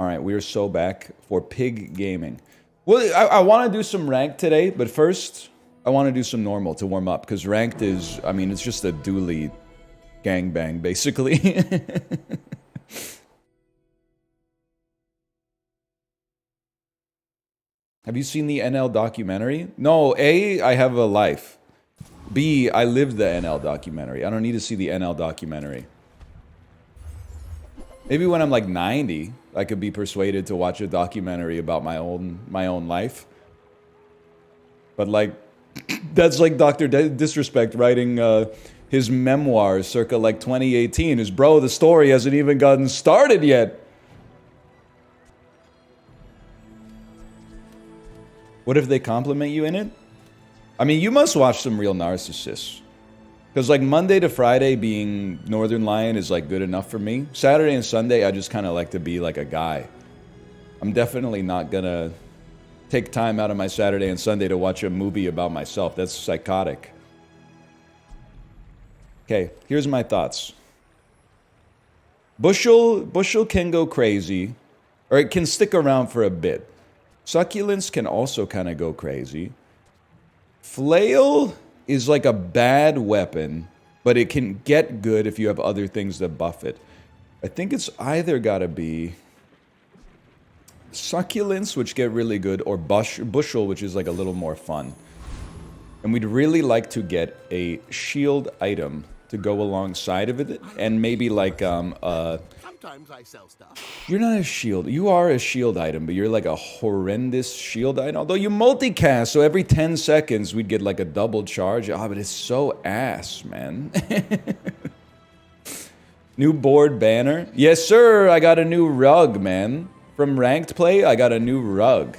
Alright, we are so back for pig gaming. Well, I want to do some ranked today, but first, I want to do some normal to warm up, because ranked is, I mean, it's just a dually gangbang, basically. Have you seen the NL documentary? No, A, I have a life. B, I lived the NL documentary. I don't need to see the NL documentary. Maybe when I'm like 90, I could be persuaded to watch a documentary about my own life. But like, that's like Dr. Disrespect writing his memoirs circa like 2018. Is bro, the story hasn't even gotten started yet. What if they compliment you in it? I mean, you must watch some real narcissists. Because like Monday to Friday being Northern Lion is like good enough for me. Saturday and Sunday, I just kind of like to be like a guy. I'm definitely not gonna take time out of my Saturday and Sunday to watch a movie about myself. That's psychotic. Okay, here's my thoughts. Bushel can go crazy, or it can stick around for a bit. Succulents can also kind of go crazy. Flail is like a bad weapon, but it can get good if you have other things that buff it. I think it's either gotta be Succulents, which get really good, or Bushel, which is like a little more fun. And we'd really like to get a shield item to go alongside of it, and maybe like Sometimes I sell stuff. You're not a shield. You are a shield item, but you're like a horrendous shield item. Although you multicast, so every 10 seconds we'd get like a double charge. Ah, but it's so ass, man. New board banner. Yes, sir. I got a new rug, man. From ranked play, I got a new rug.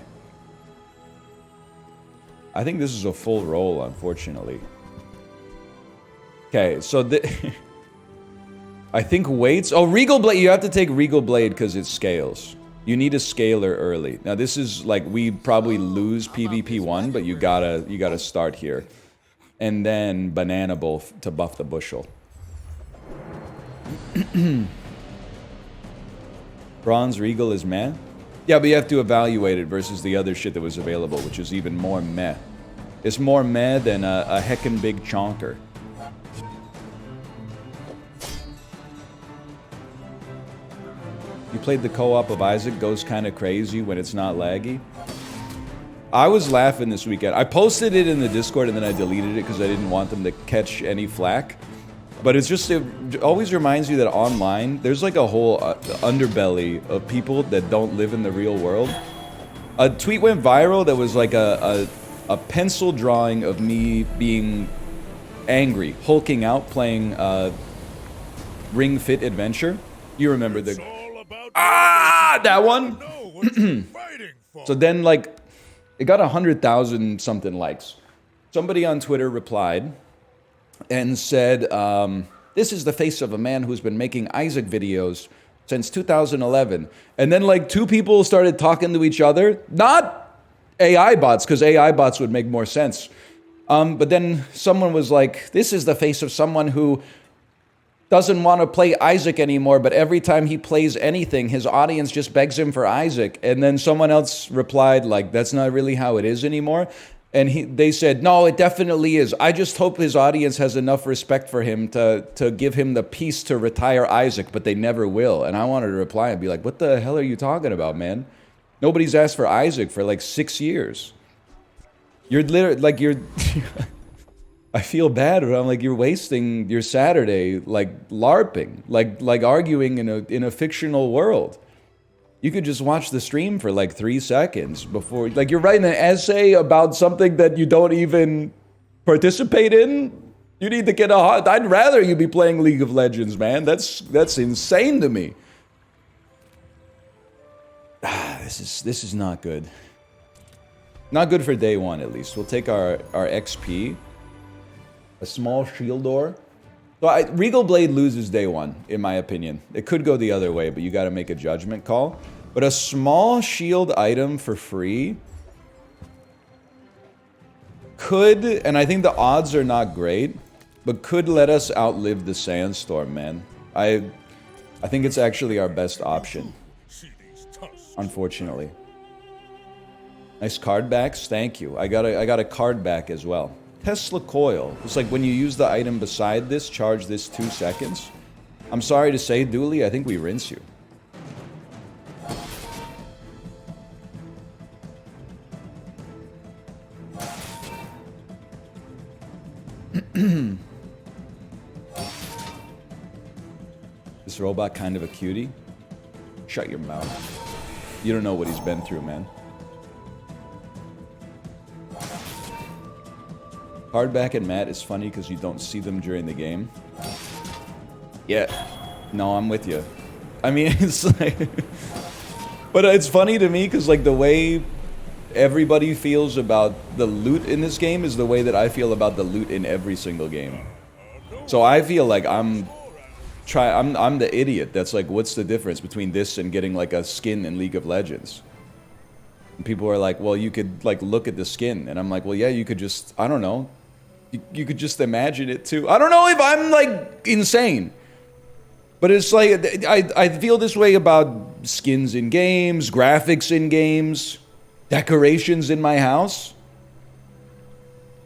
I think this is a full roll, unfortunately. Okay, so I think weights. Oh, Regal Blade. You have to take Regal Blade because it scales. You need a scaler early. Now this is like we probably lose PvP 1, but you gotta start here, and then Banana Bowl to buff the Bushel. Bronze Regal is meh. Yeah, but you have to evaluate it versus the other shit that was available, which is even more meh. It's more meh than a heckin' big chonker. You played the co-op of Isaac, goes kind of crazy when it's not laggy. I was laughing this weekend. I posted it in the Discord and then I deleted it because I didn't want them to catch any flack. But it's just, it always reminds you that online, there's like a whole underbelly of people that don't live in the real world. A tweet went viral that was like a pencil drawing of me being angry, hulking out, playing Ring Fit Adventure. You remember the... that one? So then, like, it got 100,000 something likes. Somebody on Twitter replied and said, this is the face of a man who's been making Isaac videos since 2011. And then, like, 2 people started talking to each other. Not AI bots, because AI bots would make more sense. But then someone was like, this is the face of someone who doesn't want to play Isaac anymore, but every time he plays anything, his audience just begs him for Isaac. And then someone else replied, like, that's not really how it is anymore. And they said, no, it definitely is. I just hope his audience has enough respect for him to give him the peace to retire Isaac, but they never will. And I wanted to reply and be like, what the hell are you talking about, man? Nobody's asked for Isaac for like 6 years. You're literally, like, you're... I feel bad, but I'm like, you're wasting your Saturday, like, LARPing, like arguing in a fictional world. You could just watch the stream for like 3 seconds before, like, you're writing an essay about something that you don't even participate in. You need to get I'd rather you be playing League of Legends, man. That's insane to me. This is not good. Not good for day 1, at least. We'll take our XP. A small shield door. So Regal Blade loses day 1, in my opinion. It could go the other way, but you got to make a judgment call. But a small shield item for free could, and I think the odds are not great, but could let us outlive the Sandstorm, man. I think it's actually our best option. unfortunately. Nice card backs, thank you. I got a card back as well. Tesla coil. It's like when you use the item beside this, charge this 2 seconds. I'm sorry to say, Dooley, I think we rinse you. This robot kind of a cutie? Shut your mouth. You don't know what he's been through, man. Hardback and Matt is funny because you don't see them during the game. Yeah. No, I'm with you. I mean, it's like... But it's funny to me because, like, the way everybody feels about the loot in this game is the way that I feel about the loot in every single game. So I feel like I'm the idiot that's like, what's the difference between this and getting like a skin in League of Legends? And people are like, well, you could like look at the skin, and I'm like, well, yeah, you could just, I don't know, you could just imagine it too. I don't know if I'm like insane, but it's like I feel this way about skins in games, graphics in games, decorations in my house.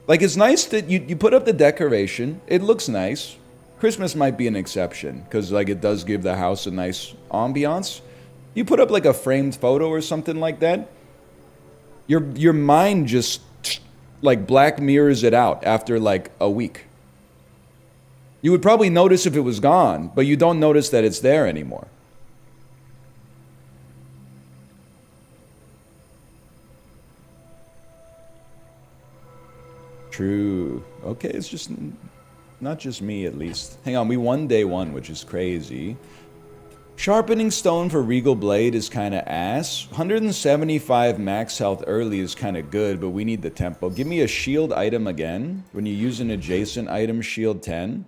Like, it's nice that you put up the decoration, it looks nice. Christmas might be an exception, because, like, it does give the house a nice ambiance. You put up, like, a framed photo or something like that, your mind just, like, Black Mirrors it out after, like, a week. You would probably notice if it was gone, but you don't notice that it's there anymore. True. Okay, it's just... not just me, at least. Hang on, we won day 1, which is crazy. Sharpening stone for Regal Blade is kind of ass. 175 max health early is kind of good, but we need the tempo. Give me a shield item again. When you use an adjacent item, shield 10.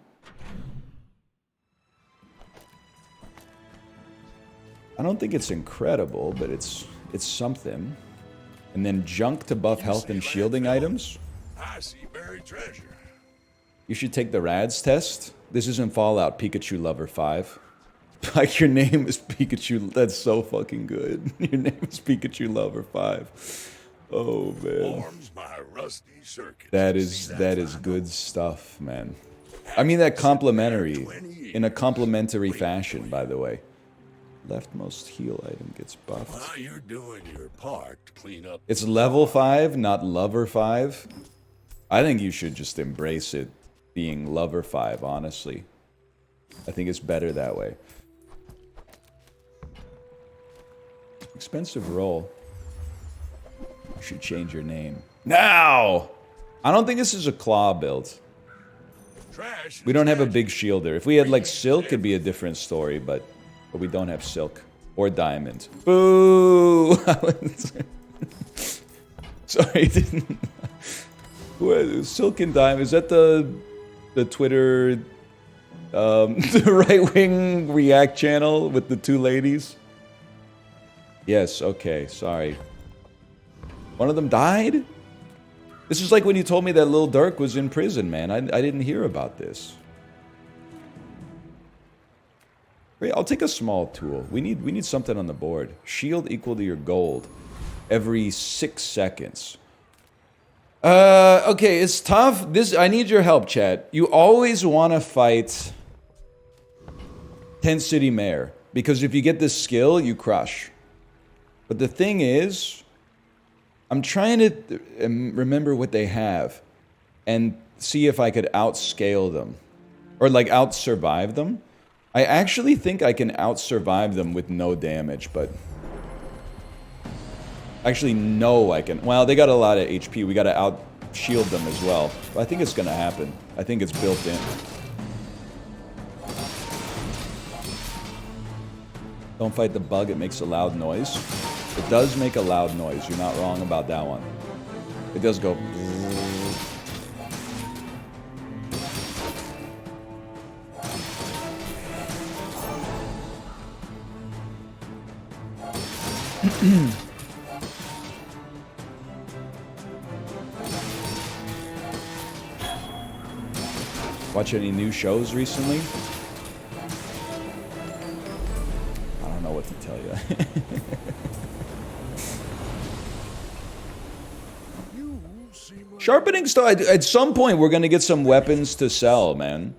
I don't think it's incredible, but it's something. And then junk to buff health and shielding items. I see buried treasure. You should take the RADS test. This isn't Fallout, Pikachu Lover 5. Like, your name is Pikachu. That's so fucking good. Your name is Pikachu Lover 5. Oh, man. Forms my rusty circuit. That is good stuff, man. I mean that complimentary, in a complimentary fashion, by the way. Leftmost heal item gets buffed. While you're doing your part to clean up. It's level 5, not Lover 5. I think you should just embrace it being Lover 5, honestly. I think it's better that way. Expensive roll. You should change your name. Now! I don't think this is a claw build. Trash. We don't have a big shielder. If we had like silk, it'd be a different story, but we don't have silk. Or diamond. Boo! Sorry, didn't... Silk and Diamond, is that the Twitter, the right-wing React channel with the 2 ladies? Yes, okay, sorry. One of them died? This is like when you told me that Lil Durk was in prison, man. I didn't hear about this. Wait, I'll take a small tool. We need something on the board. Shield equal to your gold every 6 seconds. Okay, it's tough. I need your help, chat. You always want to fight Tent City Mayor, because if you get this skill, you crush. But the thing is, I'm trying to remember what they have and see if I could outscale them. Or, like, out-survive them. I actually think I can out-survive them with no damage, but... Actually, no, I can. Well, they got a lot of HP. We got to out-shield them as well. But I think it's going to happen. I think it's built in. Don't fight the bug. It makes a loud noise. It does make a loud noise. You're not wrong about that one. It does go... Watch any new shows recently? I don't know what to tell you. You seem like Sharpening stone. At some point, we're gonna get some weapons to sell, man.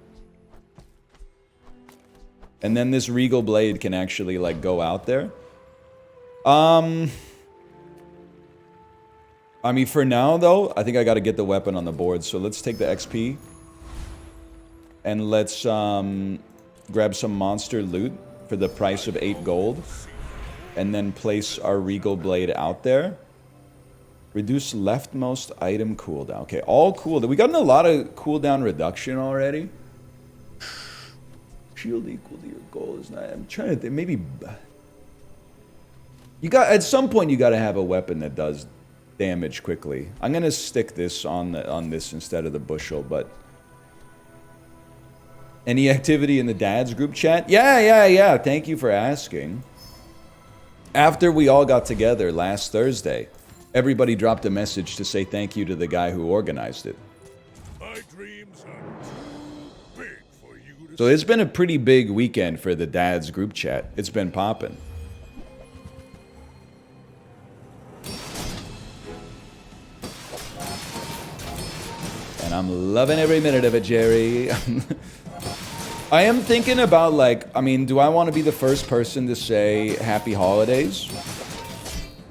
And then this regal blade can actually like go out there. I mean, for now though, I think I got to get the weapon on the board. So let's take the XP and let's grab some monster loot for the price of 8 gold, and then place our regal blade out there. Reduce leftmost item cooldown. Okay, all cooldown. We gotten a lot of cooldown reduction already. Shield equal to your goal is not. I'm trying to think. Maybe you got at some point you got to have a weapon that does damage quickly. I'm gonna stick this on this instead of the bushel. But any activity in the dad's group chat? Yeah. Thank you for asking. After we all got together last Thursday, everybody dropped a message to say thank you to the guy who organized it. my dreams are too big for you to So it's been a pretty big weekend for the dad's group chat. It's been popping. And I'm loving every minute of it, Jerry. I am thinking about, like, I mean, do I want to be the first person to say happy holidays?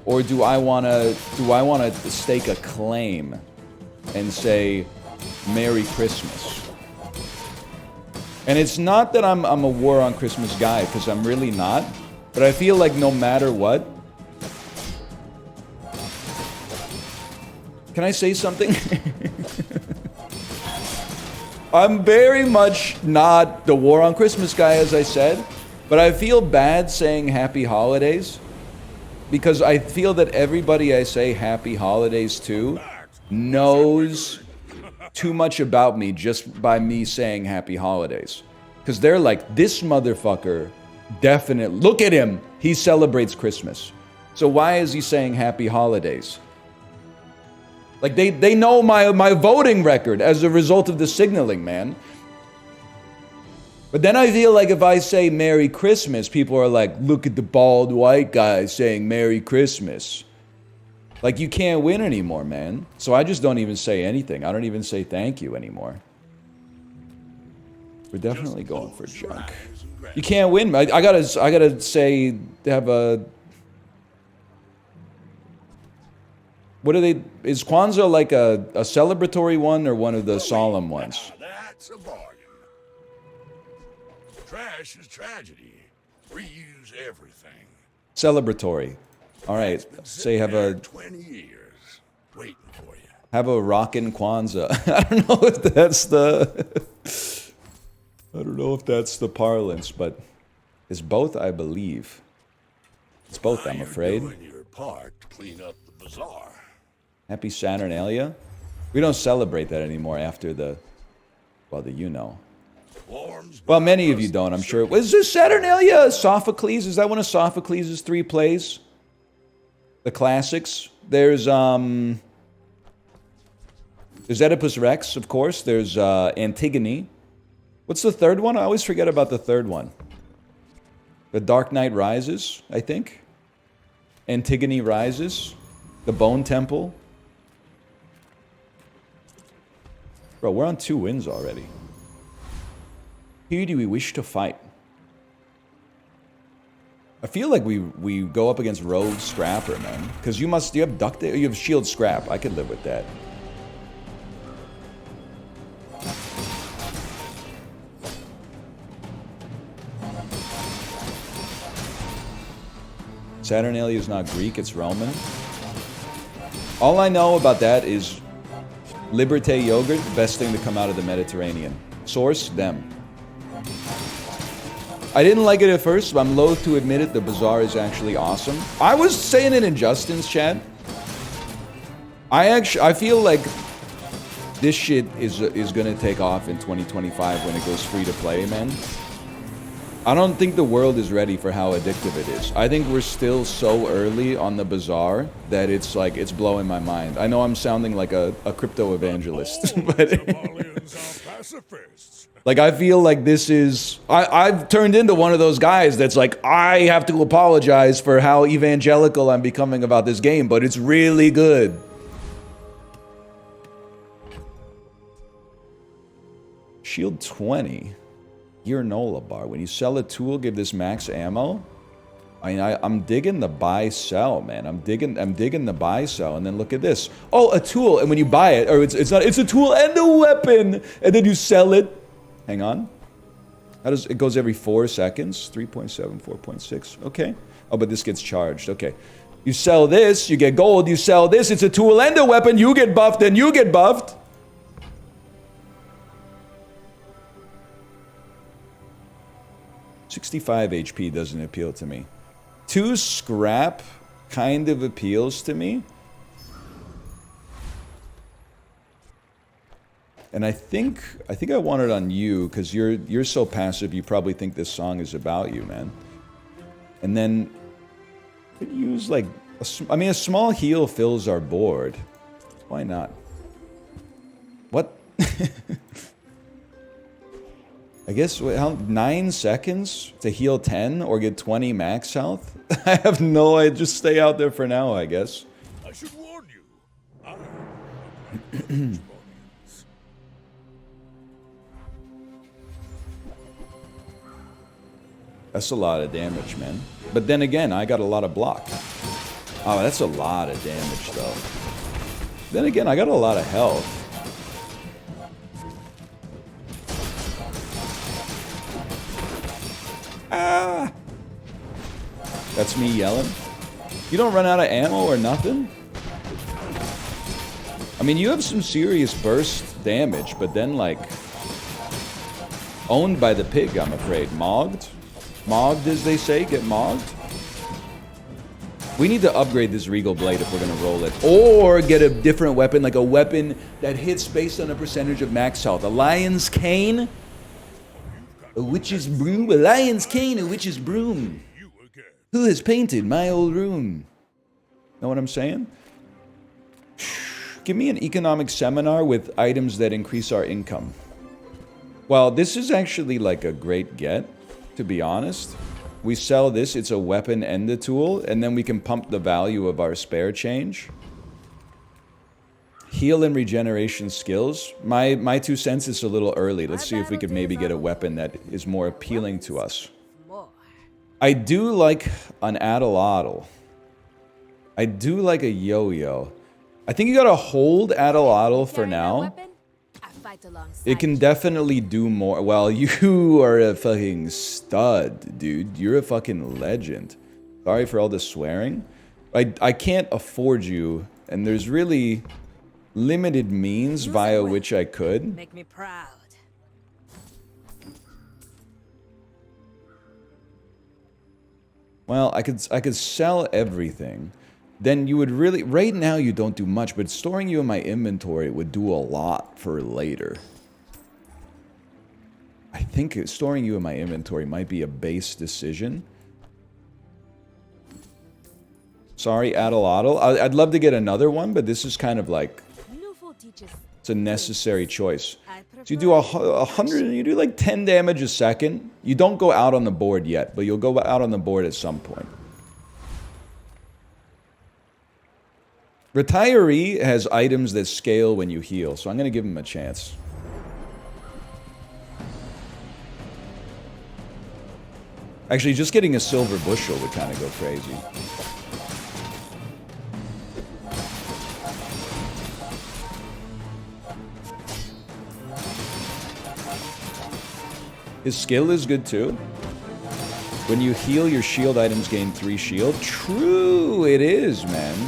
Or do I want to stake a claim and say Merry Christmas? And it's not that I'm a war on Christmas guy, because I'm really not. But I feel like no matter what... Can I say something? I'm very much not the war on Christmas guy, as I said. But I feel bad saying happy holidays, because I feel that everybody I say happy holidays to knows too much about me just by me saying happy holidays. Because they're like, this motherfucker definitely, look at him, he celebrates Christmas. So why is he saying happy holidays? Like, they know my voting record as a result of the signaling, man. But then I feel like if I say Merry Christmas, people are like, look at the bald white guy saying Merry Christmas. Like, you can't win anymore, man. So I just don't even say anything. I don't even say thank you anymore. We're definitely going for junk. You can't win. I gotta say, have a... What are they... Is Kwanzaa like a celebratory one or one of the solemn ones? That's a bargain. Trash is tragedy. Reuse everything. Celebratory. All right. Say have a... 20 years waiting for you. Have a rockin' Kwanzaa. I don't know if that's the... I don't know if that's the parlance, but it's both, I believe. It's both, I'm afraid. You're doing your part to clean up the bazaar. Happy Saturnalia. We don't celebrate that anymore after the... Well, you know. Well, many of you don't, I'm sure. Was this Saturnalia Sophocles? Is that one of Sophocles' 3 plays? The classics? There's Oedipus Rex, of course. There's Antigone. What's the third one? I always forget about the third one. The Dark Knight Rises, I think. Antigone Rises. The Bone Temple. Bro, we're on 2 wins already. Who do we wish to fight? I feel like we go up against Rogue Scrapper, man. Because you have Duct... You have Shield Scrap. I could live with that. Saturnalia is not Greek, it's Roman. All I know about that is Liberté yogurt, the best thing to come out of the Mediterranean. Source, them. I didn't like it at first, but I'm loath to admit it, the Bazaar is actually awesome. I was saying it in Justin's chat. I feel like this shit is gonna take off in 2025 when it goes free to play, man. I don't think the world is ready for how addictive it is. I think we're still so early on the Bazaar that it's like, it's blowing my mind. I know I'm sounding like a crypto evangelist, but Somalians are pacifists. like I feel like this is, I've turned into one of those guys that's like, I have to apologize for how evangelical I'm becoming about this game, but it's really good. Shield 20. Nola bar. When you sell a tool, give this max ammo. I mean, I'm digging the buy sell, man. I'm digging the buy sell, and then look at this. Oh, a tool, and when you buy it, or it's a tool and a weapon, and then you sell it. Hang on. How does it goes every 4 seconds? 3.7, 4.6. Okay. Oh, but this gets charged. Okay. You sell this, you get gold. You sell this, it's a tool and a weapon. You get buffed, and you get buffed. 65 HP doesn't appeal to me. 2 scrap kind of appeals to me. And I think I want it on you because you're so passive. You probably think this song is about you, man. And then could use like a small heal fills our board. Why not? What? I guess, how, 9 seconds to heal 10 or get 20 max health? I have no idea. Just stay out there for now, I guess. I should warn you. That's a lot of damage, man. But then again, I got a lot of block. Oh, that's a lot of damage, though. Then again, I got a lot of health. Ah! That's me yelling. You don't run out of ammo or nothing? I mean, you have some serious burst damage, but then, like... Owned by the pig, I'm afraid. Mogged? Mogged, as they say? Get mogged? We need to upgrade this Regal Blade if we're gonna roll it. Or get a different weapon, like a weapon that hits based on a percentage of max health. A Lion's Cane? A witch's broom? A lion's cane, a witch's broom. Who has painted my old room? Know what I'm saying? Give me an economic seminar with items that increase our income. Well, this is actually like a great get, to be honest. We sell this, it's a weapon and a tool, and then we can pump the value of our spare change. Heal and regeneration skills. My 2 cents is a little early. Let's see if we could maybe get a weapon that is more appealing to us. I do like an Addle-Addle. I do like a yo-yo. I think you gotta hold Addle-Addle for now. It can definitely do more. Well, you are a fucking stud, dude. You're a fucking legend. Sorry for all the swearing. I can't afford you, and there's really... limited means via which I could. Make me proud. Well, I could sell everything. Then you would really... Right now you don't do much, but storing you in my inventory would do a lot for later. I think storing you in my inventory might be a base decision. Sorry, Addle-Addle. I'd love to get another one, but this is kind of like... It's a necessary choice. So you do 100, you do like 10 damage a second. You don't go out on the board yet, but you'll go out on the board at some point. Retiree has items that scale when you heal, so I'm going to give him a chance. Actually, just getting a silver bushel would kind of go crazy. His skill is good too. When you heal, your shield items gain 3 shield. True, it is, man.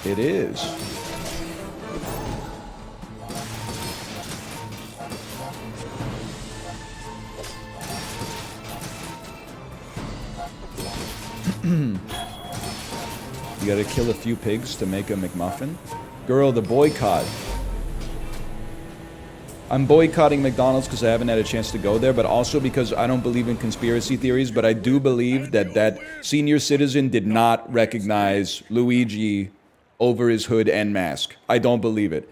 It is. You gotta kill a few pigs to make a McMuffin. Girl, the boycott. I'm boycotting McDonald's because I haven't had a chance to go there, but also because I don't believe in conspiracy theories, but I do believe that that senior citizen did not recognize Luigi over his hood and mask. I don't believe it.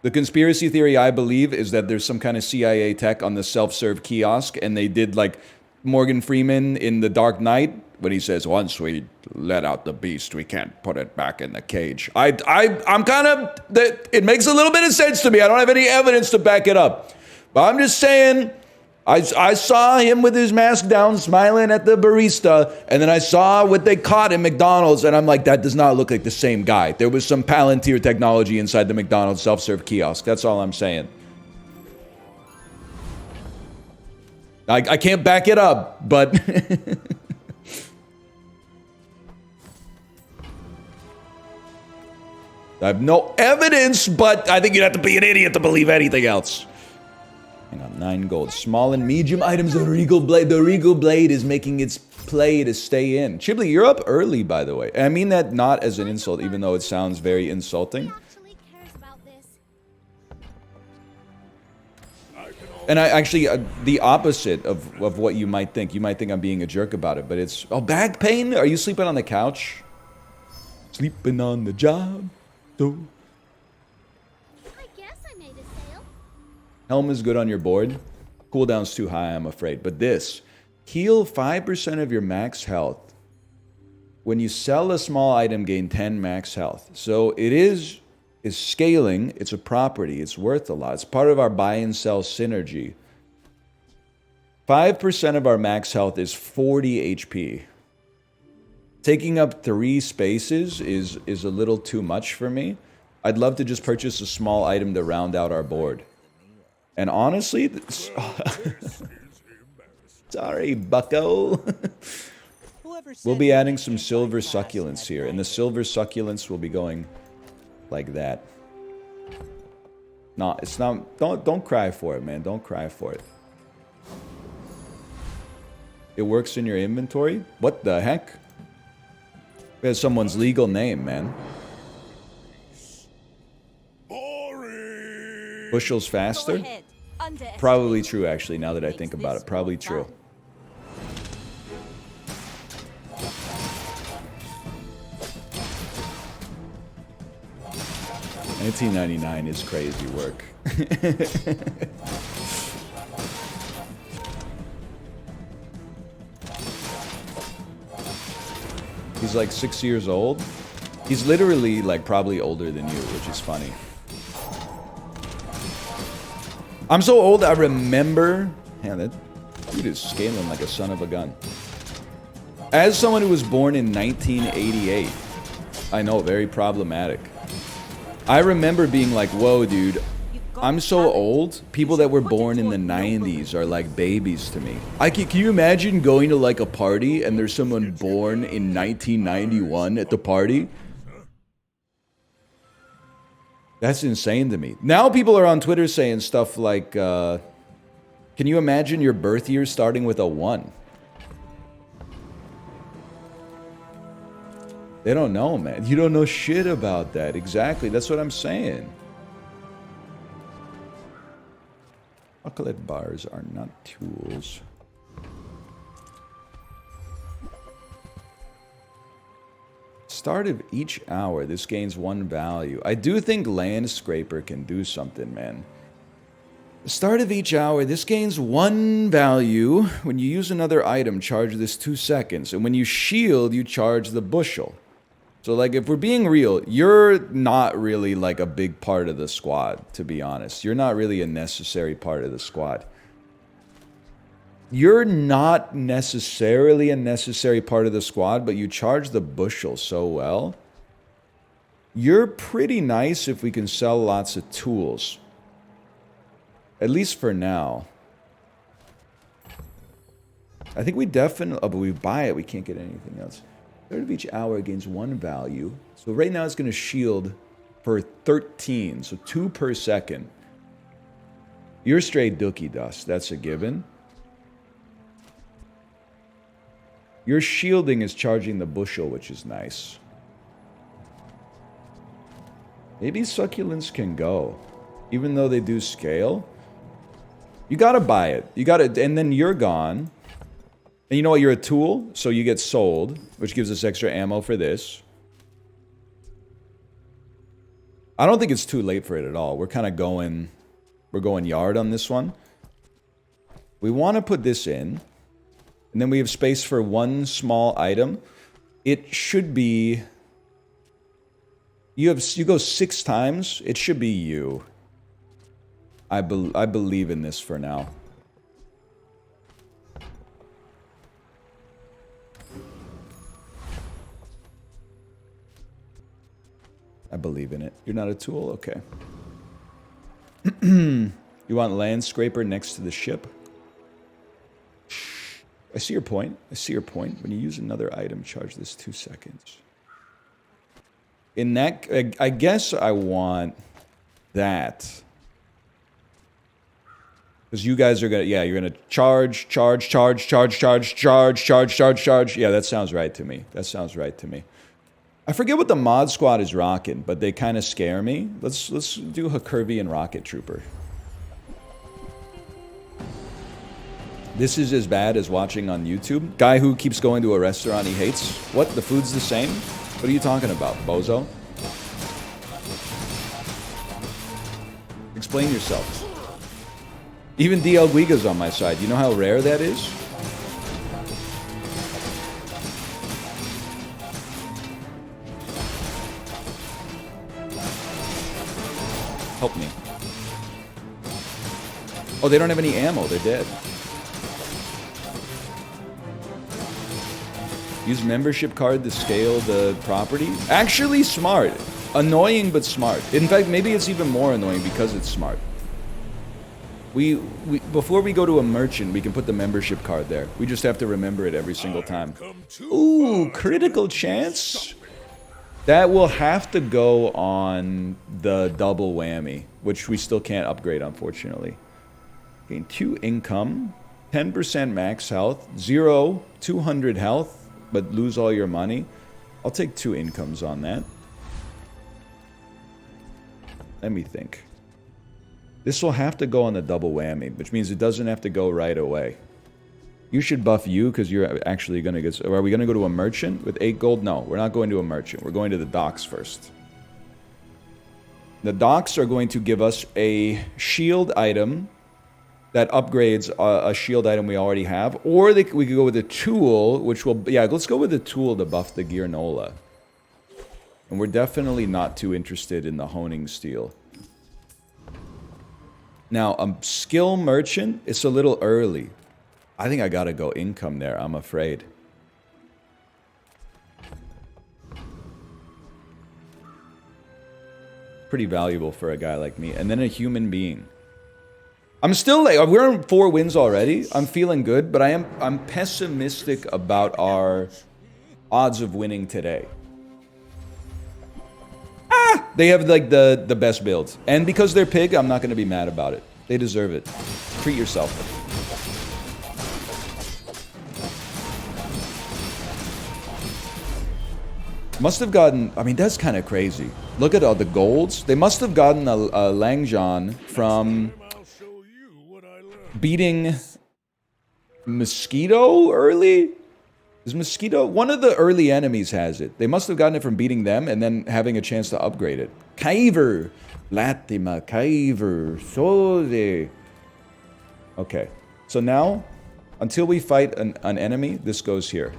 The conspiracy theory I believe is that there's some kind of CIA tech on the self-serve kiosk, and they did like Morgan Freeman in The Dark Knight when he says, "Once we let out the beast, we can't put it back in the cage." I'm kind of, it makes a little bit of sense to me. I don't have any evidence to back it up, but I'm just saying, I saw him with his mask down smiling at the barista, and then I saw what they caught in McDonald's, and I'm like, that does not look like the same guy. There was some Palantir technology inside the McDonald's self-serve kiosk. That's all I'm saying. I can't back it up, but I have no evidence, but I think you'd have to be an idiot to believe anything else. Hang on, 9 gold. Small and medium items, the Regal Blade. The Regal Blade is making its play to stay in. Chibli, you're up early, by the way. And I mean that not as an insult, even though it sounds very insulting. And I actually, the opposite of what you might think. You might think I'm being a jerk about it, but it's... Oh, back pain? Are you sleeping on the couch? Sleeping on the job? So. I guess I made a sale. Helm is good on your board. Cooldown's too high, I'm afraid. But this, heal 5% of your max health. When you sell a small item, gain 10 max health. So it is scaling. It's a property. It's worth a lot. It's part of our buy and sell synergy. 5% of our max health is 40 HP. Taking up 3 spaces is a little too much for me. I'd love to just purchase a small item to round out our board. And honestly, sorry, bucko. We'll be adding some silver succulents here, and the silver succulents will be going like that. No, it's not. Don't cry for it, man. Don't cry for it. It works in your inventory? What the heck? There's someone's legal name, man. Boring. Bushel's faster? Probably true, actually, now that I think about it. Probably true. $19.99 is crazy work. He's like 6 years old. He's literally like probably older than you, which is funny. I'm so old I remember... Man, that dude is scaling like a son of a gun. As someone who was born in 1988, I know, very problematic. I remember being like, whoa, dude, I'm so old. People that were born in the 90s are like babies to me. Can you imagine going to like a party and there's someone born in 1991 at the party? That's insane to me. Now people are on Twitter saying stuff like, can you imagine your birth year starting with a 1? They don't know, man. You don't know shit about that. Exactly. That's what I'm saying. Chocolate bars are not tools. Start of each hour, this gains 1 value. I do think Landscraper can do something, man. Start of each hour, this gains 1 value. When you use another item, charge this 2 seconds. And when you shield, you charge the bushel. So, like, if we're being real, you're not really, like, a big part of the squad, to be honest. You're not really a necessary part of the squad. You're not necessarily a necessary part of the squad, but you charge the bushel so well. You're pretty nice if we can sell lots of tools. At least for now. I think we definitely... Oh, but we buy it, we can't get anything else. Third of each hour gains 1 value. So right now it's going to shield for 13. So 2 per second. You're straight dookie dust. That's a given. Your shielding is charging the bushel, which is nice. Maybe succulents can go. Even though they do scale. You gotta buy it. You gotta, and then you're gone. And you know what? You're a tool, so you get sold, which gives us extra ammo for this. I don't think it's too late for it at all. We're kind of going... We're going yard on this one. We want to put this in. And then we have space for one small item. It should be... You go 6 times. It should be you. I believe in this for now. I believe in it. You're not a tool? Okay. You want land scraper next to the ship? I see your point. I see your point. When you use another item, charge this 2 seconds. In that... I guess I want that. Because you guys are gonna... Yeah, you're gonna charge. Yeah, that sounds right to me. That sounds right to me. I forget what the mod squad is rocking, but they kind of scare me. Let's do a Curvian Rocket Trooper. This is as bad as watching on YouTube. Guy who keeps going to a restaurant he hates. What? The food's the same? What are you talking about, bozo? Explain yourself. Even DL Guiga's on my side. You know how rare that is? Help me. Oh, they don't have any ammo. They're dead. Use membership card to scale the property. Actually smart. Annoying, but smart. In fact, maybe it's even more annoying because it's smart. We before we go to a merchant, we can put the membership card there. We just have to remember it every single time. Ooh, critical chance? That will have to go on the double whammy, which we still can't upgrade, unfortunately. Gain 2 income, 10% max health, 0, 200 health, but lose all your money. I'll take 2 incomes on that. Let me think. This will have to go on the double whammy, which means it doesn't have to go right away. You should buff you, because you're actually going to get... Are we going to go to a merchant with 8 gold? No, we're not going to a merchant. We're going to the docks first. The docks are going to give us a shield item that upgrades a shield item we already have. Or we could go with a tool, which will... Yeah, let's go with the tool to buff the Gear Nola. And we're definitely not too interested in the honing steel. Now, a skill merchant, it's a little early. I think I gotta go income there, I'm afraid. Pretty valuable for a guy like me. And then a human being. I'm still like, we're on 4 wins already. I'm feeling good, but I'm pessimistic about our odds of winning today. They have like the best builds. And because they're pig, I'm not gonna be mad about it. They deserve it. Treat yourself. Must have gotten... I mean, that's kind of crazy. Look at all the golds. They must have gotten a Langjan from beating Mosquito early? Is Mosquito... One of the early enemies has it. They must have gotten it from beating them and then having a chance to upgrade it. Kyver. Latima. Kyver. Sode. Okay. So now, until we fight an enemy, this goes here.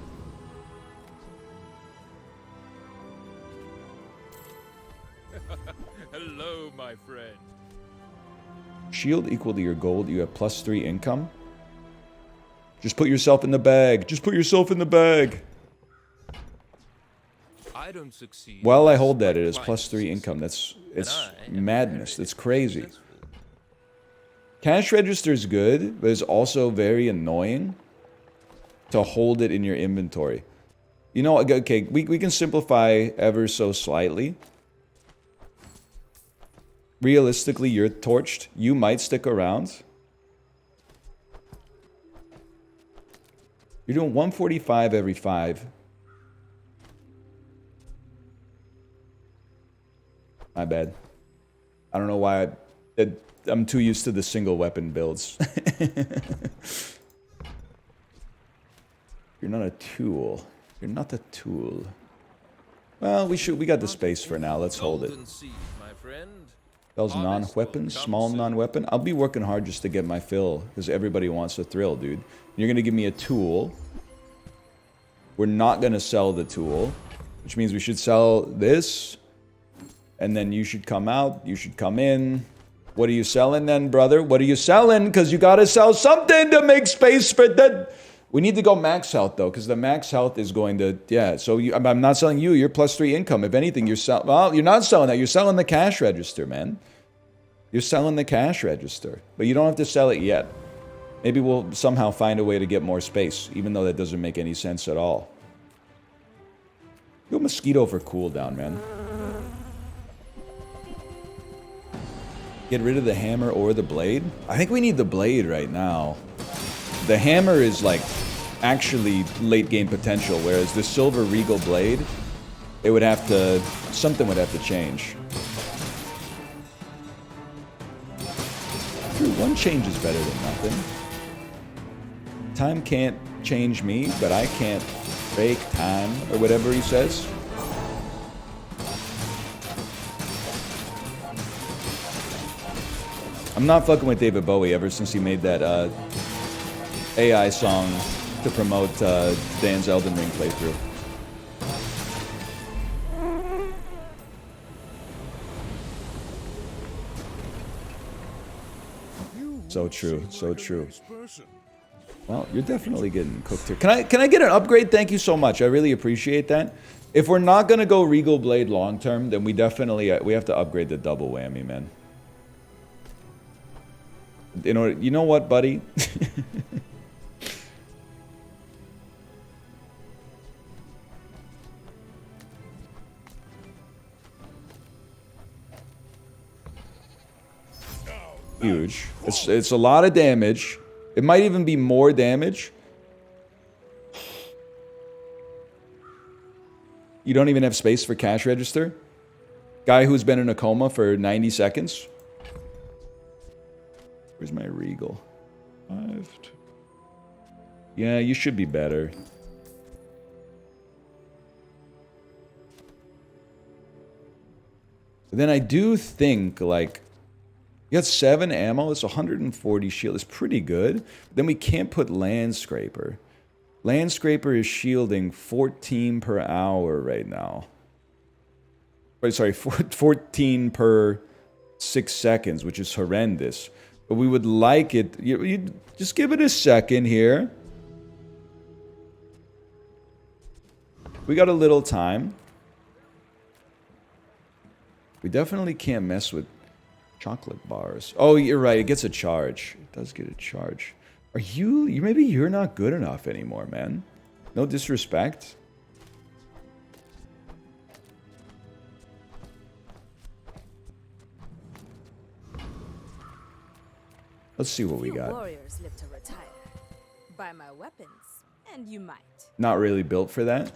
Hello, my friend. Shield equal to your gold. You have +3 income. Just put yourself in the bag. Just put yourself in the bag. I don't succeed. While I hold that, it is +3 income. It's madness. It's crazy. Cash register is good, but it's also very annoying to hold it in your inventory. You know, okay, we can simplify ever so slightly. Realistically, you're torched. You might stick around. You're doing 145 every 5. My bad. I don't know why I'm too used to the single weapon builds. You're not a tool. You're not a tool. Well, we got the space for now. Let's hold it. Those non-weapon, small non-weapon. I'll be working hard just to get my fill, because everybody wants a thrill, dude. You're gonna give me a tool. We're not gonna sell the tool, which means we should sell this, and then you should come out, you should come in. What are you selling then, brother? What are you selling? Because you gotta sell something to make space for that. We need to go max health, though, because the max health is going to... Yeah, so I'm not selling you. You're +3 income. If anything, you're selling... Well, you're not selling that. You're selling the cash register, man. You're selling the cash register. But you don't have to sell it yet. Maybe we'll somehow find a way to get more space, even though that doesn't make any sense at all. Go mosquito for cooldown, man. Get rid of the hammer or the blade? I think we need the blade right now. The hammer is like actually late game potential, whereas the silver regal blade, it would have to, something would have to change. True, one change is better than nothing. Time can't change me, but I can't break time, or whatever he says. I'm not fucking with David Bowie ever since he made that AI song to promote Dan's Elden Ring playthrough. So true, so true. Well, you're definitely getting cooked here. Can I get an upgrade? Thank you so much. I really appreciate that. If we're not gonna go Regal Blade long term, then we definitely we have to upgrade the double whammy, man. You know what, buddy? Huge. It's a lot of damage. It might even be more damage. You don't even have space for cash register? Guy who's been in a coma for 90 seconds? Where's my regal? 5. Yeah, you should be better. But then I do think, like, you got 7 ammo, it's 140 shield. It's pretty good. Then we can't put Landscraper. Landscraper is shielding 14 per hour right now. Wait, sorry, 14 per 6 seconds, which is horrendous. But we would like it... You just give it a second here. We got a little time. We definitely can't mess with chocolate bars. Oh, you're right. It gets a charge. It does get a charge. Are you... Maybe you're not good enough anymore, man. No disrespect. Let's see what we got. Warriors live to retire. Buy my weapons, and you might. Not really built for that.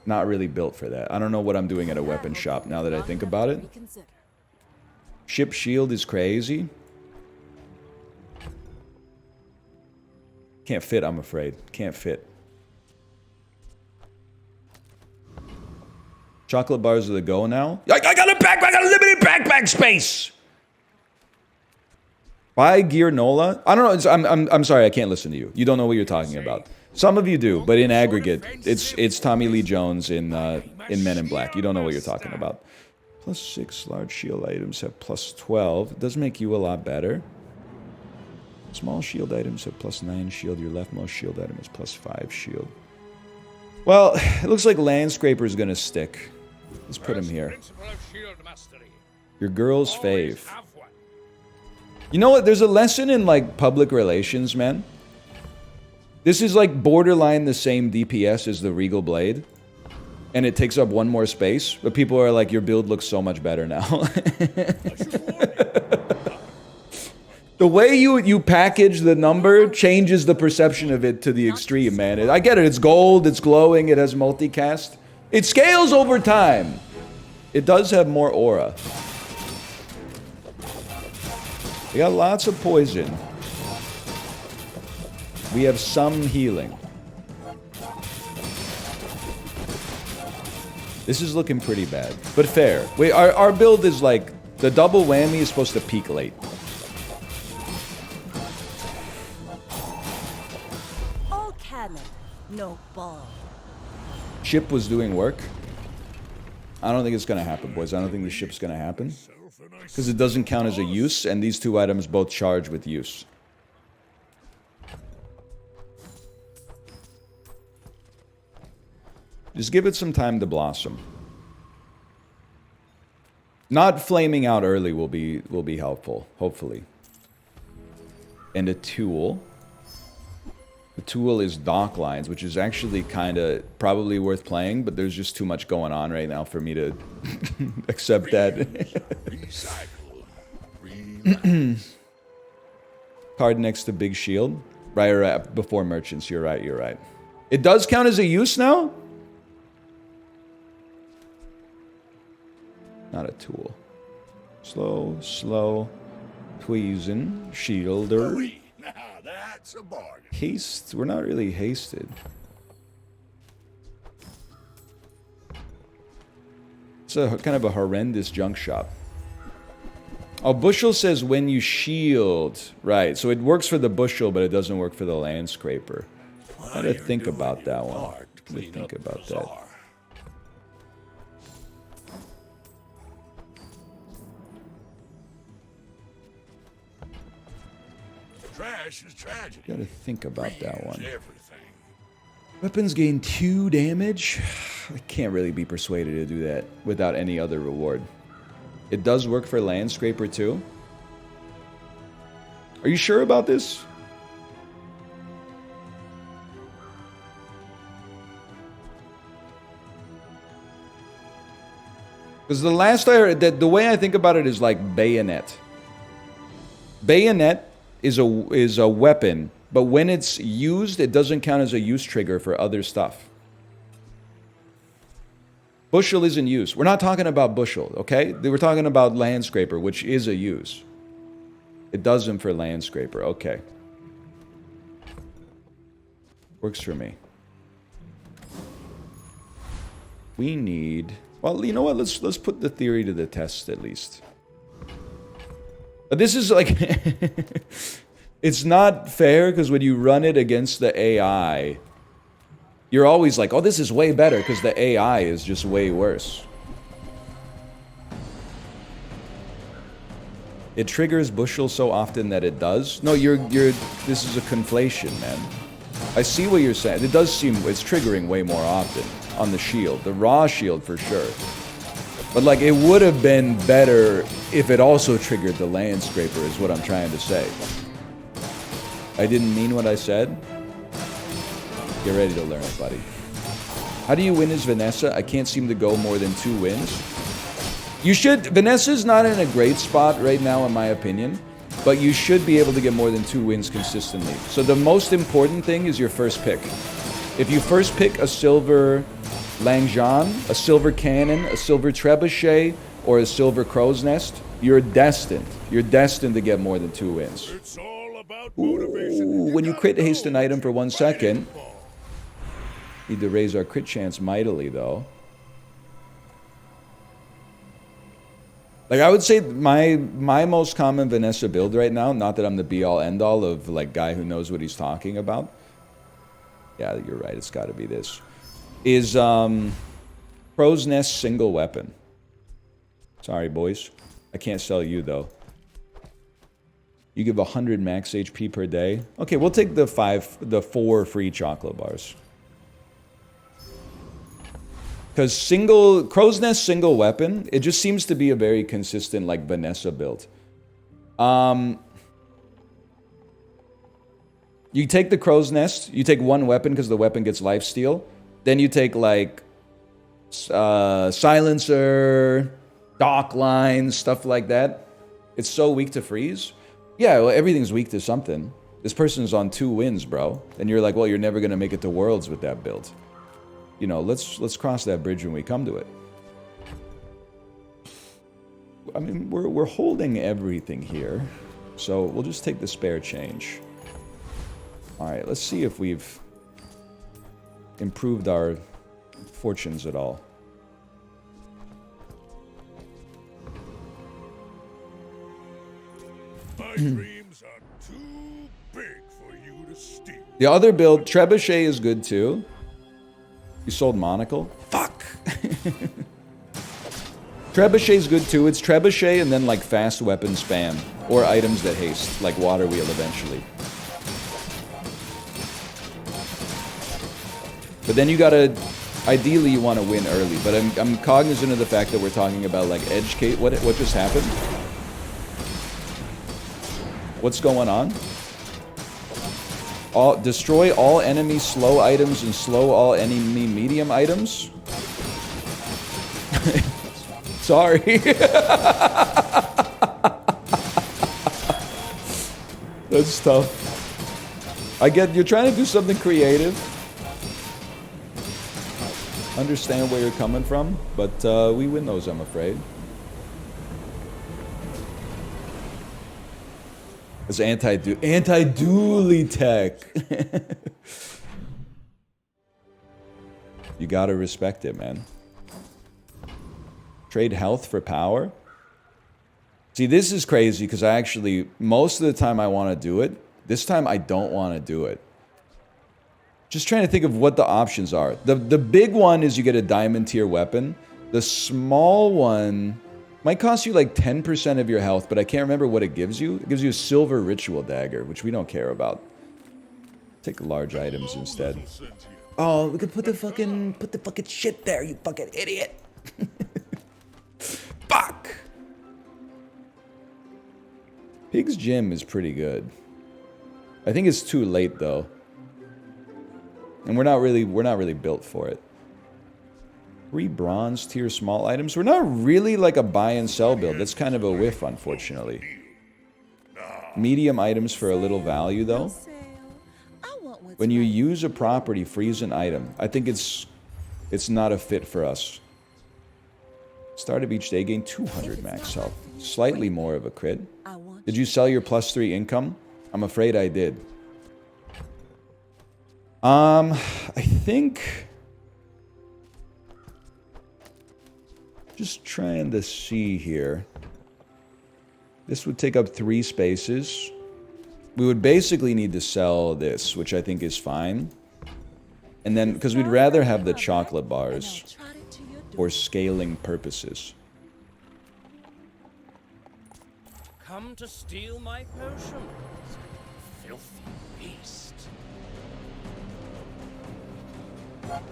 Not really built for that. I don't know what I'm doing at a weapon shop now that I think about it. Ship shield is crazy. Can't fit, I'm afraid. Can't fit. Chocolate bars are the go now. I got a backpack! I got a limited backpack space! Buy gear Nola? I don't know. I'm sorry, I can't listen to you. You don't know what you're talking about. Some of you do, but in aggregate, it's Tommy Lee Jones in Men in Black. You don't know what you're talking about. +6 large shield items have +12. It does make you a lot better. Small shield items have +9 shield. Your leftmost shield item is +5 shield. Well, it looks like Landscraper is going to stick. Let's put him here. Your girl's fave. You know what? There's a lesson in, like, public relations, man. This is, like, borderline the same DPS as the Regal Blade. And it takes up 1 more space. But people are like, your build looks so much better now. The way you package the number changes the perception of it to the extreme, man. I get it. It's gold. It's glowing. It has multicast. It scales over time. It does have more aura. We got lots of poison. We have some healing. This is looking pretty bad, but fair. Wait, our build is like, the double whammy is supposed to peak late. All cannon, no ball. Ship was doing work. I don't think it's gonna happen, boys. I don't think the ship's gonna happen. Because it doesn't count as a use, and these two items both charge with use. Just give it some time to blossom. Not flaming out early will be helpful, hopefully. And a tool. The tool is dock lines, which is actually kind of probably worth playing, but there's just too much going on right now for me to accept that. Card next to big shield. Right, before merchants. You're right, you're right. It does count as a use now? Not a tool. Slow, slow. Tweezin. Shielder. Now that's a bargain. Haste. We're not really hasted. It's a kind of a horrendous junk shop. Oh, bushel says when you shield. Right, so it works for the bushel, but it doesn't work for the land scraper. I gotta think about that one. Gotta think about that. Trash is tragedy. Gotta think about that one. Everything. Weapons gain 2 damage. I can't really be persuaded to do that without any other reward. It does work for land scraper too. Are you sure about this? Because the last I heard, the way I think about it is like bayonet. Bayonet is a weapon, but when it's used, it doesn't count as a use trigger for other stuff. Bushel isn't use. We're not talking about bushel, okay? We're talking about land scraper, which is a use. It doesn't for land scraper, okay. Works for me. We need... Well, you know what? Let's put the theory to the test at least. But this is like... It's not fair because when you run it against the AI, you're always like, oh, this is way better because the AI is just way worse. It triggers bushel so often that it does. No, this is a conflation, man. I see what you're saying. It does seem it's triggering way more often on the shield. The raw shield for sure. But like it would have been better if it also triggered the land scraper is what I'm trying to say. I didn't mean what I said. Get ready to learn it, buddy. How do you win as Vanessa? I can't seem to go more than 2 wins. You should... Vanessa's not in a great spot right now, in my opinion. But you should be able to get more than 2 wins consistently. So the most important thing is your first pick. If you first pick a silver Langjan, a silver cannon, a silver trebuchet, or a silver crow's nest, you're destined. You're destined to get more than 2 wins. It's all about motivation. Ooh, when you crit haste an item for 1 second... Need to raise our crit chance mightily, though. Like, I would say my most common Vanessa build right now, not that I'm the be-all, end-all of, like, guy who knows what he's talking about. Yeah, you're right, it's gotta be this. Is, Crow's Nest single weapon. Sorry, boys. I can't sell you, though. You give 100 max HP per day. Okay, we'll take the 4 free chocolate bars. Because Crow's Nest single weapon, it just seems to be a very consistent, like, Vanessa build. You take the Crow's Nest, you take 1 weapon because the weapon gets lifesteal. Then you take, like, silencer, dock lines, stuff like that. It's so weak to freeze. Yeah, well, everything's weak to something. This person's on 2 wins, bro. And you're like, well, you're never going to make it to Worlds with that build. You know, let's cross that bridge when we come to it. I mean, we're holding everything here. So we'll just take the spare change. Alright, let's see if we've improved our fortunes at all. My dreams are too big for you to steal. The other build, Trebuchet is good too. You sold Monocle? Fuck! Trebuchet is good too. It's Trebuchet and then like fast weapon spam. Or items that haste, like Water Wheel eventually. But then you gotta... Ideally you want to win early. But I'm cognizant of the fact that we're talking about like edge case. What just happened? What's going on? Destroy all enemy slow items and slow all enemy medium items? Sorry. That's tough. I get you're trying to do something creative. Understand where you're coming from, but we win those, I'm afraid. It's anti-dually tech. You gotta respect it, man. Trade health for power. See, this is crazy because I actually, most of the time I want to do it. This time I don't want to do it. Just trying to think of what the options are. The big one is you get a diamond tier weapon. The small one might cost you like 10% of your health, but I can't remember what it gives you. It gives you a silver ritual dagger, which we don't care about. Take large items instead. Oh, we could put the fucking shit there, you fucking idiot. Fuck. Pig's Gym is pretty good. I think it's too late though. And we're not really built for it. 3 bronze tier small items. We're not really like a buy and sell build. That's kind of a whiff, unfortunately. Medium items for a little value though. When you use a property, freeze an item. I think it's not a fit for us. Start of each day, gain 200 max health. Slightly more of a crit. Did you sell your +3 income? I'm afraid I did. I think... Just trying to see here. This would take up 3 spaces. We would basically need to sell this, which I think is fine. And then, because we'd rather have the chocolate bars for scaling purposes. Come to steal my potions, filthy beast.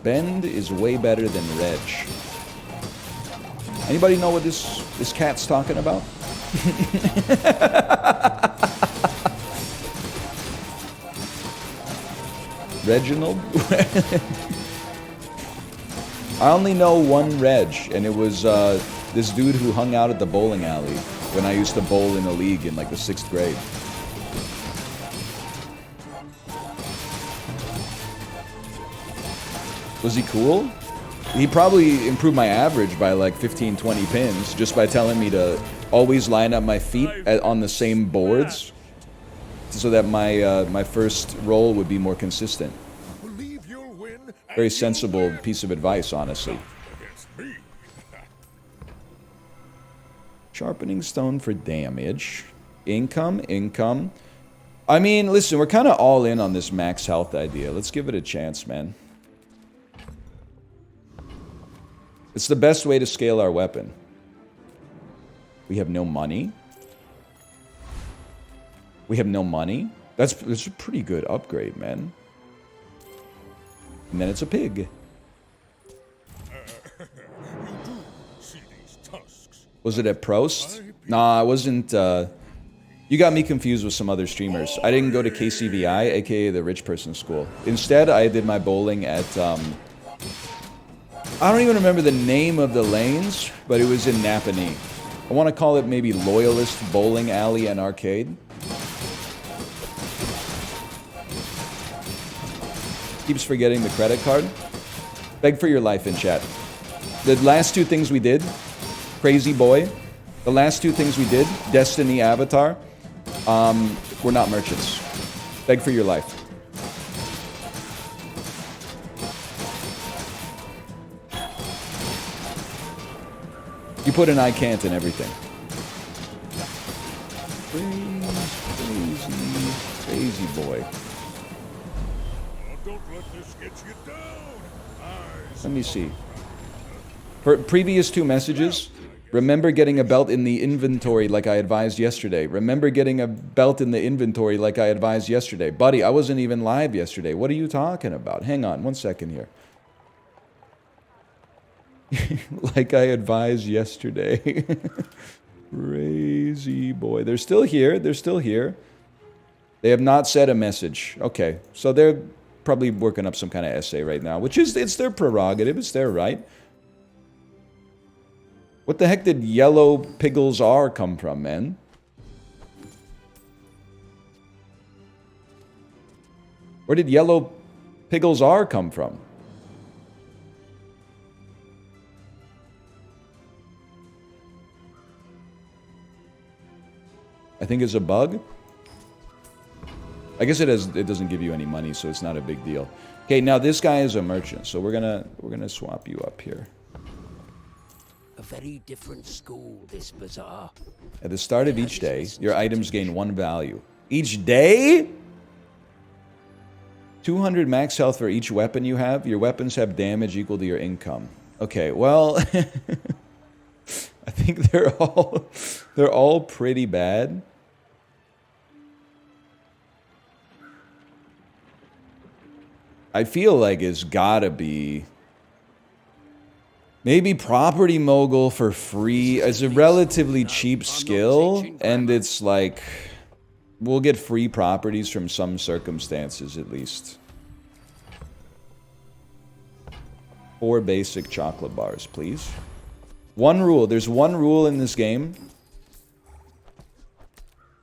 Bend is way better than Reg. Anybody know what this cat's talking about? Reginald? I only know one Reg, and it was this dude who hung out at the bowling alley when I used to bowl in a league in like the 6th grade. Was he cool? He probably improved my average by like 15, 20 pins just by telling me to always line up my feet on the same boards so that my first roll would be more consistent. Very sensible piece of advice, honestly. Sharpening stone for damage. Income. I mean, listen, we're kind of all in on this max health idea. Let's give it a chance, man. It's the best way to scale our weapon. We have no money. That's a pretty good upgrade, man. And then it's a pig. Was it at Prost? Nah, I wasn't, you got me confused with some other streamers. I didn't go to KCVI, aka the rich person school. Instead, I did my bowling at, I don't even remember the name of the lanes, but it was in Napanee. I want to call it maybe Loyalist Bowling Alley and Arcade. Keeps forgetting the credit card. Beg for your life in chat. The last 2 things we did, Crazy Boy. The last 2 things we did, Destiny Avatar. We're not merchants. Beg for your life. You put an I can't in everything. Crazy boy. Oh, don't let this get you down. Let me see. For previous 2 messages, remember getting a belt in the inventory like I advised yesterday. Remember getting a belt in the inventory like I advised yesterday. Buddy, I wasn't even live yesterday. What are you talking about? Hang on, 1 second here. Like I advised yesterday. Crazy boy. They're still here. They're still here. They have not said a message. Okay, so they're probably working up some kind of essay right now, which is, it's their prerogative. It's their right. What the heck did yellow piggles R come from, man? Where did yellow piggles R come from? I think it's a bug. I guess it doesn't give you any money, so it's not a big deal. Okay, now this guy is a merchant, so we're gonna swap you up here. A very different school, this bazaar. At the start of each day, your items gain 1 value. Each day? 200 max health for each weapon you have. Your weapons have damage equal to your income. Okay, well, I think they're all pretty bad. I feel like it's gotta be maybe property mogul for free. It's a relatively cheap skill, and it's like we'll get free properties from some circumstances at least. 4 basic chocolate bars, please. 1 rule. There's 1 rule in this game.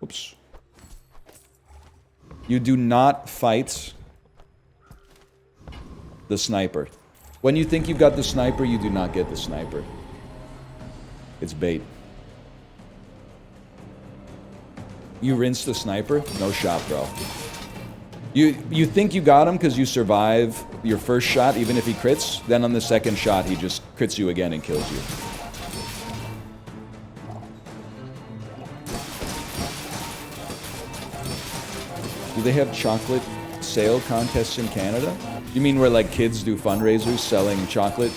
Oops. You do not fight the sniper. When you think you've got the sniper, you do not get the sniper. It's bait. You rinse the sniper? No shot, bro. You think you got him because you survive your first shot, even if he crits. Then on the second shot, he just crits you again and kills you. Do they have chocolate sale contests in Canada? You mean where like kids do fundraisers selling chocolate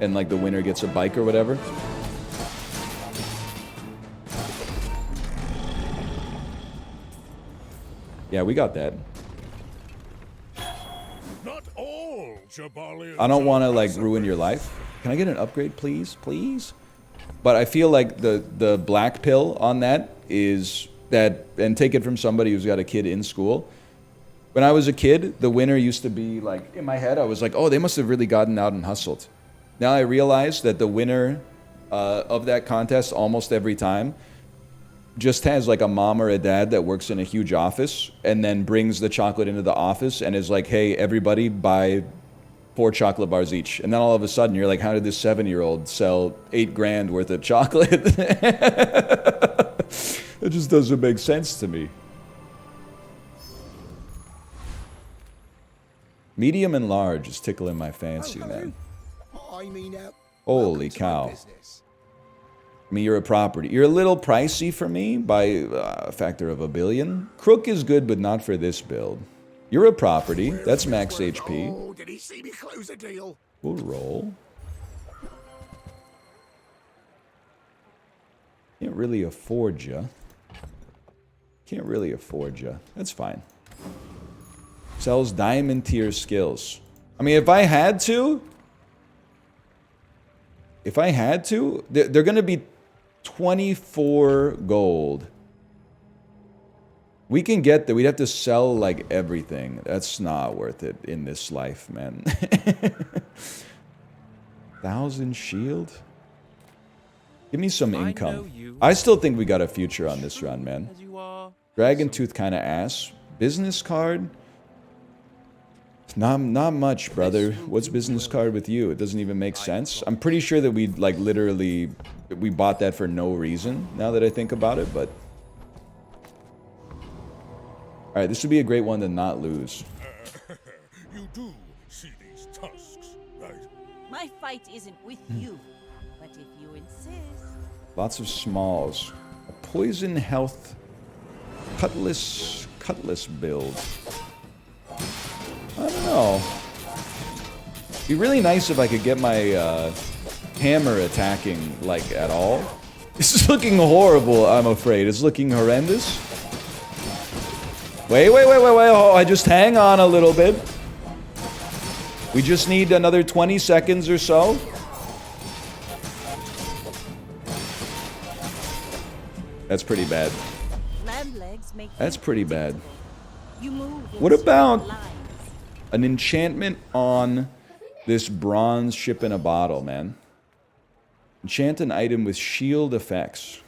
and like the winner gets a bike or whatever? Yeah, we got that. Not all Jabalians. I don't want to like ruin your life. Can I get an upgrade, please? Please? But I feel like the black pill on that is that, and take it from somebody who's got a kid in school. When I was a kid, the winner used to be like, in my head, I was like, oh, they must have really gotten out and hustled. Now I realize that the winner of that contest almost every time just has like a mom or a dad that works in a huge office and then brings the chocolate into the office and is like, hey, everybody buy 4 chocolate bars each. And then all of a sudden you're like, how did this 7-year-old sell $8 grand worth of chocolate? It just doesn't make sense to me. Medium and large is tickling my fancy, man. I mean, Holy cow. I mean, you're a property. You're a little pricey for me by a factor of 1 billion. Crook is good, but not for this build. You're a property. That's max HP. Oh, did he see me close a deal? We'll roll. Can't really afford ya. Can't really afford ya. That's fine. Sells diamond tier skills. I mean, if I had to, they're going to be 24 gold. We can get there. We'd have to sell like everything. That's not worth it in this life, man. 1,000 shield? Give me some income. I still think we got a future on this run, man. Dragon Tooth kind of ass. Business card? Not much, brother. What's business card with you? It doesn't even make sense. I'm pretty sure that we like literally we bought that for no reason now that I think about it, but Alright, this would be a great one to not lose. You do see these tusks, right? My fight isn't with you, but if you insist. Lots of smalls. A poison health cutlass build. I don't know. It'd be really nice if I could get my hammer attacking, like, at all. This is looking horrible, I'm afraid. It's looking horrendous. Wait. Oh, I just hang on a little bit. We just need another 20 seconds or so. That's pretty bad. Lamb legs make That's pretty bad. you move in What about straight lines. an enchantment on this bronze ship in a bottle, man? Enchant an item with shield effects.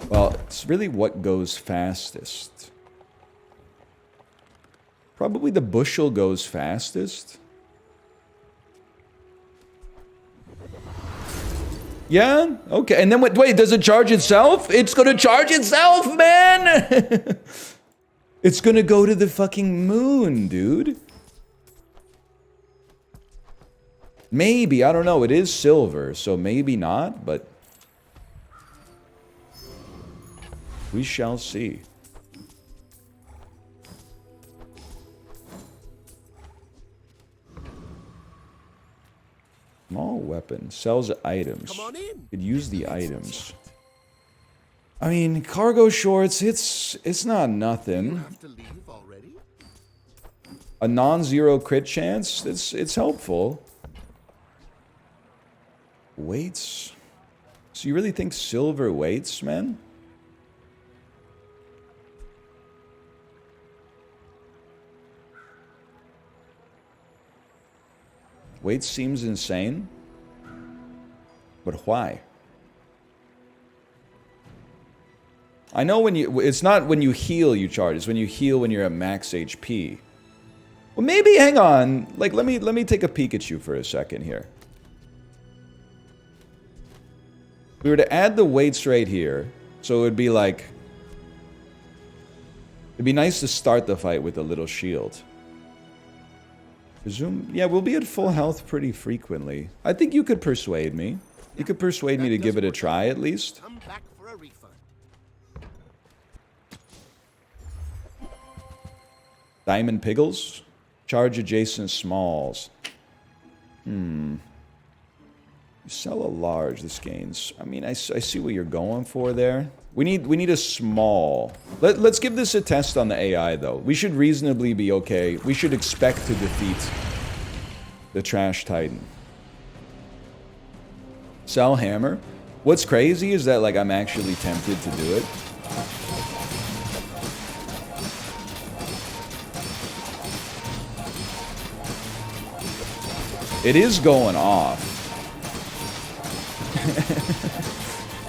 Well, it's really what goes fastest. Probably the bushel goes fastest. Yeah? Okay. And then what? Wait, does it charge itself? It's gonna charge itself, man! It's gonna go to the fucking moon, dude. Maybe. I don't know. It is silver, so maybe not, but we shall see. Small weapon. Sells items. Come on in. Could use the items. I mean, cargo shorts, it's not nothing. Have to leave already? A non-zero crit chance, it's helpful. Weights. So you really think silver weights, man? Weight seems insane. But why? I know when you... It's not when you heal you charge. It's when you heal when you're at max HP. Well, maybe... Hang on. Like, let me take a peek at you for a second here. We were to add the weights right here. So it would be like... It'd be nice to start the fight with a little shield. Presume... Yeah, we'll be at full health pretty frequently. I think you could persuade me. You could persuade me to give it a try, at least. Come back for a refund. Diamond Piggles? Charge adjacent smalls. You sell a large, this gains. I mean, I see what you're going for there. We need a small. Let's give this a test on the AI, though. We should reasonably be okay. We should expect to defeat the Trash Titan. Sell hammer. What's crazy is that, like, I'm actually tempted to do it. It is going off.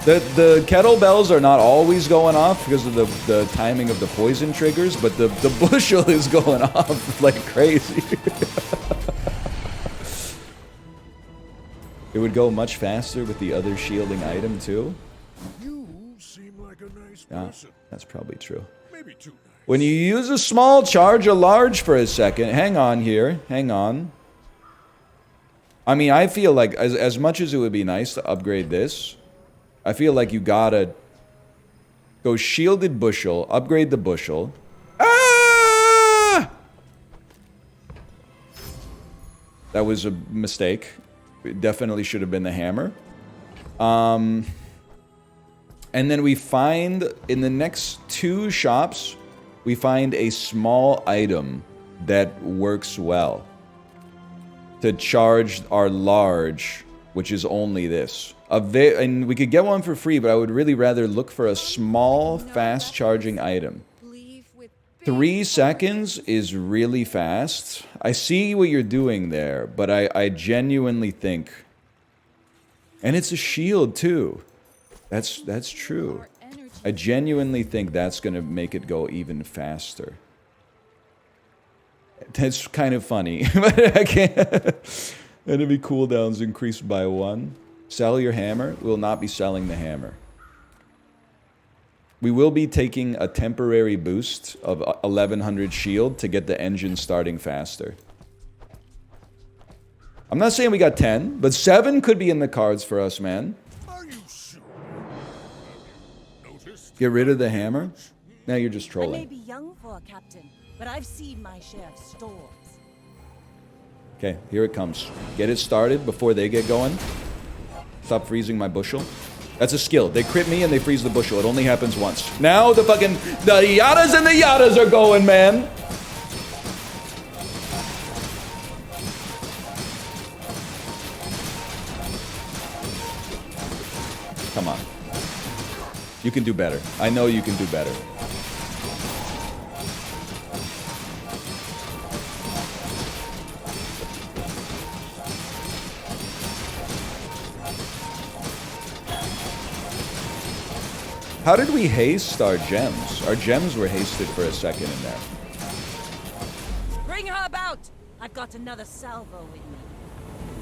The kettlebells are not always going off because of the timing of the poison triggers, but the bushel is going off like crazy. It would go much faster with the other shielding item too. You seem like a nice Yeah, person. that's probably true. Maybe too nice. When you use a small, charge a large for a second. Hang on here. Hang on. I mean, I feel like as much as it would be nice to upgrade this, I feel like you gotta go shielded bushel, upgrade the bushel. Ah! That was a mistake. It definitely should have been the hammer. And then we find, in the next 2 shops, we find a small item that works well to charge our large, which is only this. And we could get one for free, but I would really rather look for a small, fast-charging item. 3 seconds is really fast. I see what you're doing there, but I genuinely think... And it's a shield, too. That's true. I genuinely think that's going to make it go even faster. That's kind of funny, but I can't... Enemy cooldowns increased by 1. Sell your hammer. We will not be selling the hammer. We will be taking a temporary boost of 1100 shield to get the engine starting faster. I'm not saying we got 10, but 7 could be in the cards for us, man. Are you sure? Have you noticed? Get rid of the hammer? Now you're just I may trolling. be young for a captain, but I've seen my share of storms. Okay, here it comes. Get it started before they get going. Stop freezing my bushel. That's a skill. They crit me and they freeze the bushel. It only happens once. Now the yadas and the yadas are going, man. Come on. You can do better. I know you can do better. How did we haste our gems? Our gems were hasted for a second in there. Bring her about! I've got another salvo with me.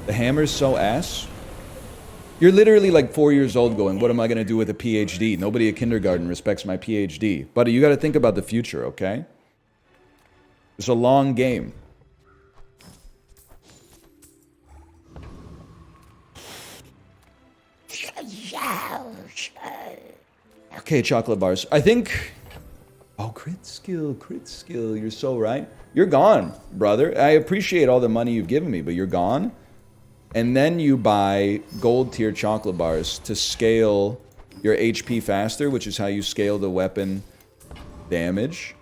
The hammer's so ass. You're literally like 4 years old going, what am I going to do with a PhD? Nobody at kindergarten respects my PhD. Buddy, you got to think about the future, okay? It's a long game. Okay, chocolate bars. I think... Oh, crit skill. You're so right. You're gone, brother. I appreciate all the money you've given me, but you're gone. And then you buy gold tier chocolate bars to scale your HP faster, which is how you scale the weapon damage.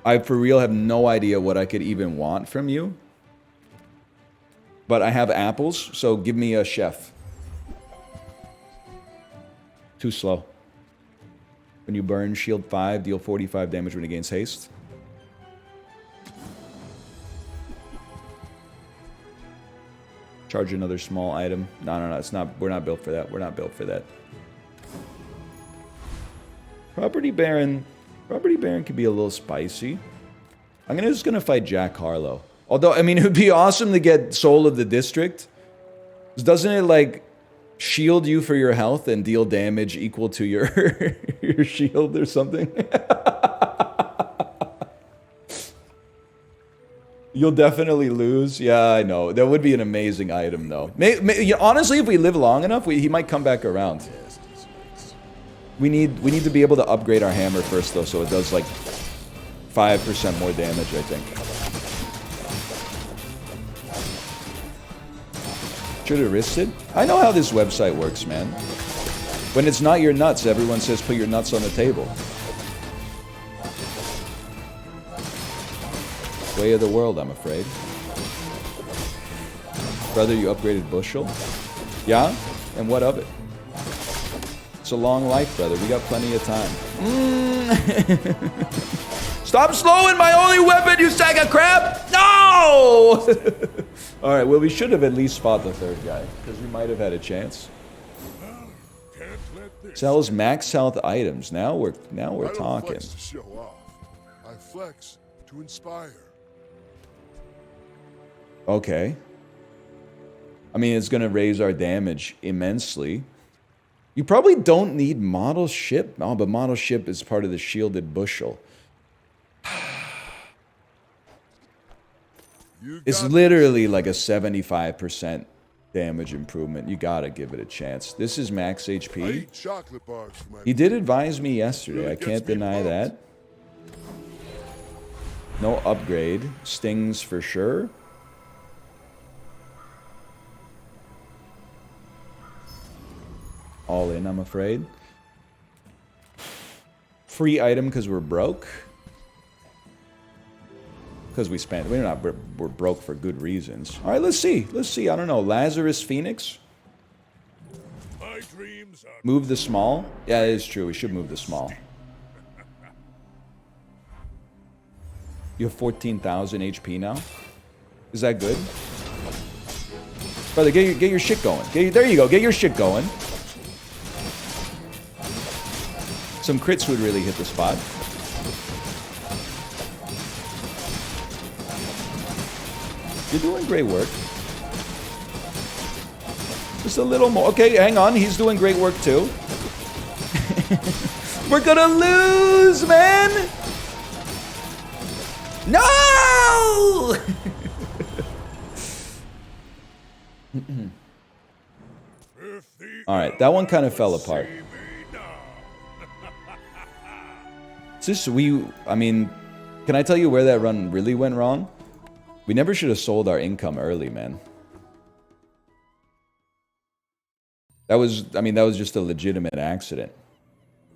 I, for real, have no idea what I could even want from you. But I have apples, so give me a chef. Too slow. When you burn, shield 5, deal 45 damage when it gains haste. Charge another small item. No, it's not. We're not built for that. We're not built for that. Property Baron could be a little spicy. I'm just gonna fight Jack Harlow. Although, I mean, it would be awesome to get Soul of the District. Doesn't it, like, shield you for your health and deal damage equal to your your shield or something? You'll definitely lose. Yeah, I know. That would be an amazing item, though. Honestly, if we live long enough, he might come back around. We need to be able to upgrade our hammer first, though, so it does, like, 5% more damage, I think. Should have risked it. I know how this website works, man. When it's not your nuts, everyone says put your nuts on the table. Way of the world, I'm afraid. Brother, you upgraded bushel? Yeah? And what of it? It's a long life, brother. We got plenty of time. Stop slowing my only weapon, you sack of crap! No! Alright, well, we should have at least fought the third guy, because we might have had a chance. Sells max health items. Now we're I don't talking. flex to show off. I flex to inspire. Okay. I mean, it's going to raise our damage immensely. You probably don't need model ship. Oh, but model ship is part of the shielded bushel. It's literally like a 75% damage improvement. You gotta give it a chance. This is max I HP. eat chocolate bars for my He did advise me yesterday. I can't deny that. No upgrade. Stings for sure. All in, I'm afraid. Free item because we're broke. Because we're broke for good reasons. All right, let's see. I don't know. Lazarus Phoenix. My dreams are Move the small. Yeah, it is true. We should move the small. You have 14,000 HP now. Is that good? Brother, get your shit going. There you go. Get your shit going. Some crits would really hit the spot. You're doing great work. Just a little more. Okay, hang on. He's doing great work too. We're gonna lose, man! No! Alright, that one kind of fell apart. It's just I mean, can I tell you where that run really went wrong? We never should have sold our income early, man. That was just a legitimate accident.